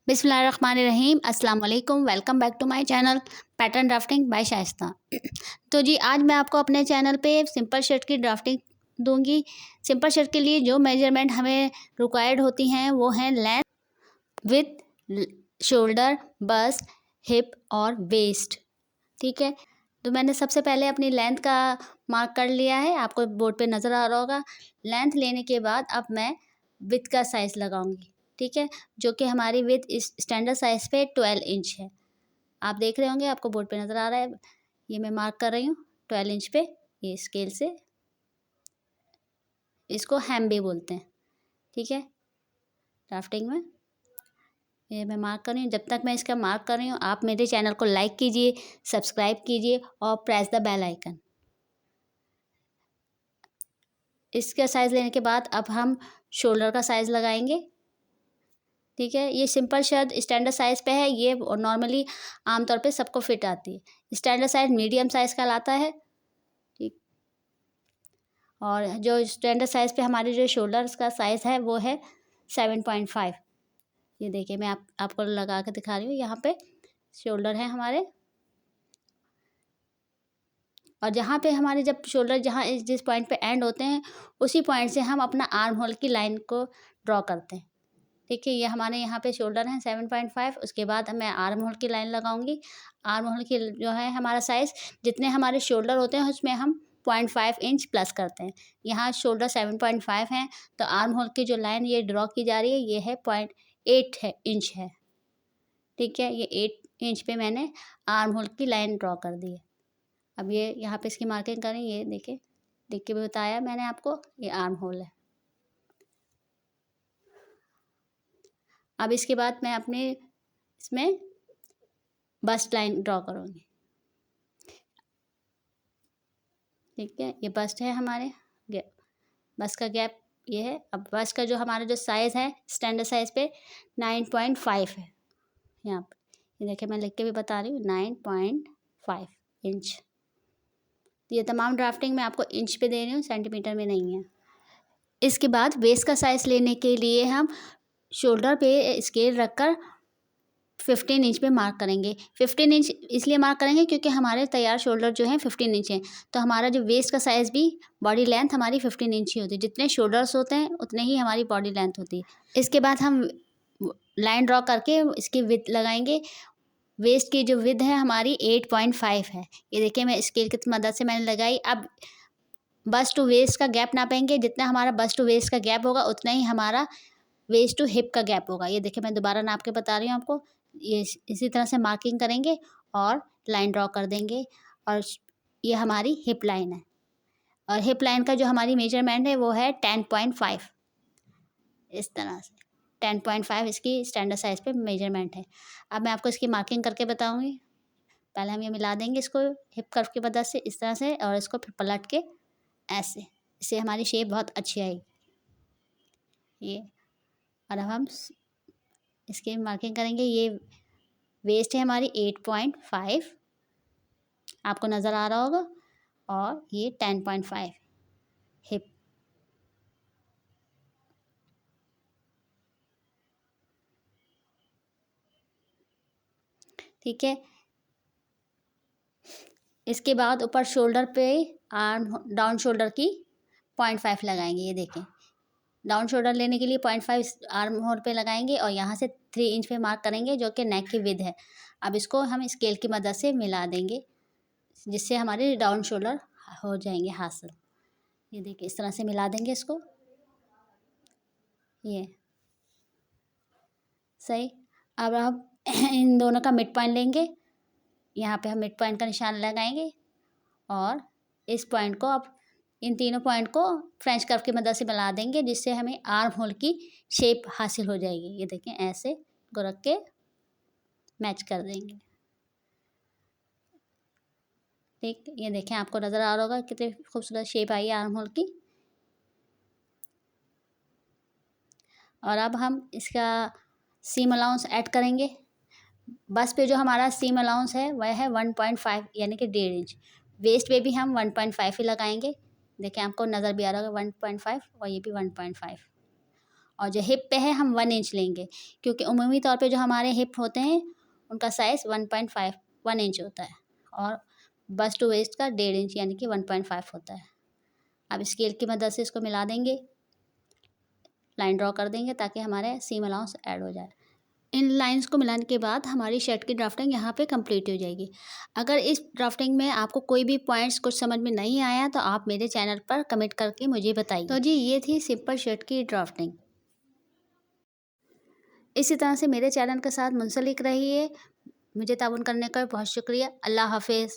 बिस्मिल्लाहिर्रहमानिर्रहीम अस्सलाम वालेकुम। Welcome back to my channel pattern drafting by Shaista. तो जी आज मैं आपको अपने चैनल पे सिंपल शर्ट की ड्राफ्टिंग दूंगी। सिंपल शर्ट के लिए जो मेजरमेंट हमें रिक्वायर्ड होती हैं वो हैं length, with, shoulder, bust, hip और वेस्ट। ठीक है, तो मैंने सबसे पहले अपनी लेंथ का मार्क कर लिया है, आपको बोर्ड पे नज़र आ रहा होगा। लेंथ लेने के बाद अब मैं विथ का साइज़ लगाऊंगी। ठीक है, जो कि हमारी विथ इस स्टैंडर्ड साइज़ पे 12 इंच है। आप देख रहे होंगे, आपको बोर्ड पे नज़र आ रहा है। ये मैं मार्क कर रही हूँ 12 इंच पे, ये स्केल से। इसको हैम भी बोलते हैं। ठीक है, ड्राफ्टिंग में ये मैं मार्क कर रही हूँ। जब तक मैं इसका मार्क कर रही हूँ, आप मेरे चैनल को लाइक कीजिए, सब्सक्राइब कीजिए और प्रेस द बेल आइकन। इसका साइज़ लेने के बाद अब हम शोल्डर का साइज़ लगाएंगे। ठीक है, ये सिंपल शर्ट स्टैंडर्ड साइज़ पे है ये, और नॉर्मली आमतौर पे सबको फिट आती है। स्टैंडर्ड साइज़ मीडियम साइज़ कहलाता है। ठीक, और जो स्टैंडर्ड साइज़ पे हमारे जो शोल्डर्स का साइज़ है वो है 7.5। ये देखिए, मैं आपको लगा के दिखा रही हूँ। यहाँ पे शोल्डर है हमारे, और जहाँ पे हमारे जब शोल्डर जहाँ जिस पॉइंट पे एंड होते हैं उसी पॉइंट से हम अपना आर्म होल की लाइन को ड्रॉ करते हैं। ठीक है, ये हमारे यहाँ पे शोल्डर हैं 7.5। उसके बाद मैं आर्म होल की लाइन लगाऊंगी। आर्म होल की जो है हमारा साइज़, जितने हमारे शोल्डर होते हैं उसमें हम 0.5 इंच प्लस करते हैं। यहाँ शोल्डर 7.5 हैं, तो आर्म होल की जो लाइन ये ड्रॉ की जा रही है ये है 0.8 इंच है। ठीक है, ये 8 इंच पे मैंने आर्म होल की लाइन ड्रॉ कर दी है। अब ये यहाँ पे इसकी मार्किंग करें, ये देखिए, देख के भी बताया मैंने आपको, ये आर्म होल है। अब इसके बाद मैं अपने इसमें बस्ट लाइन ड्रॉ करूँगी। ठीक है, ये बस्ट है हमारे, बस्ट का गैप ये है। अब बस्ट का जो हमारा जो साइज़ है स्टैंडर्ड साइज़ पे 9.5 है। यहाँ पे ये देखिए, मैं लिख के भी बता रही हूँ 9.5 इंच। ये तमाम ड्राफ्टिंग मैं आपको इंच पे दे रही हूँ, सेंटीमीटर में नहीं है। इसके बाद वेस्ट का साइज़ लेने के लिए हम शोल्डर पे स्केल रखकर 15 इंच पे मार्क करेंगे। 15 इंच इसलिए मार्क करेंगे क्योंकि हमारे तैयार शोल्डर जो हैं 15 इंच हैं, तो हमारा जो वेस्ट का साइज़ भी, बॉडी लेंथ हमारी 15 इंच ही होती है। जितने शोल्डर्स होते हैं उतने ही हमारी बॉडी लेंथ होती है। इसके बाद हम लाइन ड्रॉ करके इसकी विड्थ लगाएंगे। वेस्ट की जो विड्थ है हमारी 8.5 है। ये देखिए, मैं स्केल की मदद से मैंने लगाई। अब बस्ट टू वेस्ट का गैप नापेंगे। जितना हमारा बस्ट टू वेस्ट का गैप होगा उतना ही हमारा वेस्ट टू हिप का गैप होगा। ये देखिए, मैं दोबारा नाप के बता रही हूँ आपको। ये इसी तरह से मार्किंग करेंगे और लाइन ड्रॉ कर देंगे, और ये हमारी हिप लाइन है। और हिप लाइन का जो हमारी मेजरमेंट है वो है 10.5। इस तरह से 10.5 इसकी स्टैंडर्ड साइज़ पे मेजरमेंट है। अब मैं आपको इसकी मार्किंग करके बताऊँगी। पहले हम ये मिला देंगे इसको हिप कर्व की मदद से इस तरह से, और इसको फिर पलट के ऐसे, इससे हमारी शेप बहुत अच्छी आएगी। ये, और अब हम इसकी मार्किंग करेंगे। ये वेस्ट है हमारी 8.5, आपको नज़र आ रहा होगा, और ये 10.5 हिप। ठीक है, इसके बाद ऊपर शोल्डर पे आर्म डाउन शोल्डर की 0.5 लगाएंगे। ये देखें, डाउन शोल्डर लेने के लिए 0.5 आर्म होल पे लगाएंगे, और यहाँ से 3 इंच पे मार्क करेंगे जो कि नेक की विड्थ है। अब इसको हम स्केल की मदद से मिला देंगे, जिससे हमारे डाउन शोल्डर हो जाएंगे हासिल। ये देखिए, इस तरह से मिला देंगे इसको। ये सही। अब हम इन दोनों का मिड पॉइंट लेंगे। यहाँ पे हम मिड पॉइंट का निशान लगाएंगे, और इस पॉइंट को, अब इन तीनों पॉइंट को फ्रेंच कर्व की मदद से मिला देंगे, जिससे हमें आर्म होल की शेप हासिल हो जाएगी। ये देखें, ऐसे को रख के मैच कर देंगे। ठीक, ये देखें, आपको नज़र आ रहा होगा कितनी खूबसूरत शेप आई है आर्म होल की। और अब हम इसका सीम अलाउंस ऐड करेंगे। बस पे जो हमारा सीम अलाउंस है वह है 1.5, यानी कि 1.5 इंच। वेस्ट पे भी हम 1.5 ही लगाएंगे। देखें, आपको नज़र भी आ रहा होगा 1.5, और ये भी 1.5। और जो हिप पे है हम 1 इंच लेंगे, क्योंकि उमूमी तौर पे जो हमारे हिप होते हैं उनका साइज़ 1 इंच होता है और बस्ट टू वेस्ट का 1.5 इंच यानी कि 1.5 होता है। अब स्केल की मदद से इसको मिला देंगे, लाइन ड्रॉ कर देंगे ताकि हमारे सीम अलाउंस ऐड हो जाए। इन लाइंस को मिलाने के बाद हमारी शर्ट की ड्राफ्टिंग यहाँ पे कंप्लीट हो जाएगी। अगर इस ड्राफ्टिंग में आपको कोई भी पॉइंट्स कुछ समझ में नहीं आया तो आप मेरे चैनल पर कमेंट करके मुझे बताइए। तो जी ये थी सिंपल शर्ट की ड्राफ्टिंग। इसी तरह से मेरे चैनल के साथ मुंसलिक रहिए। मुझे ताउन करने का बहुत शुक्रिया। अल्लाह हाफिज़।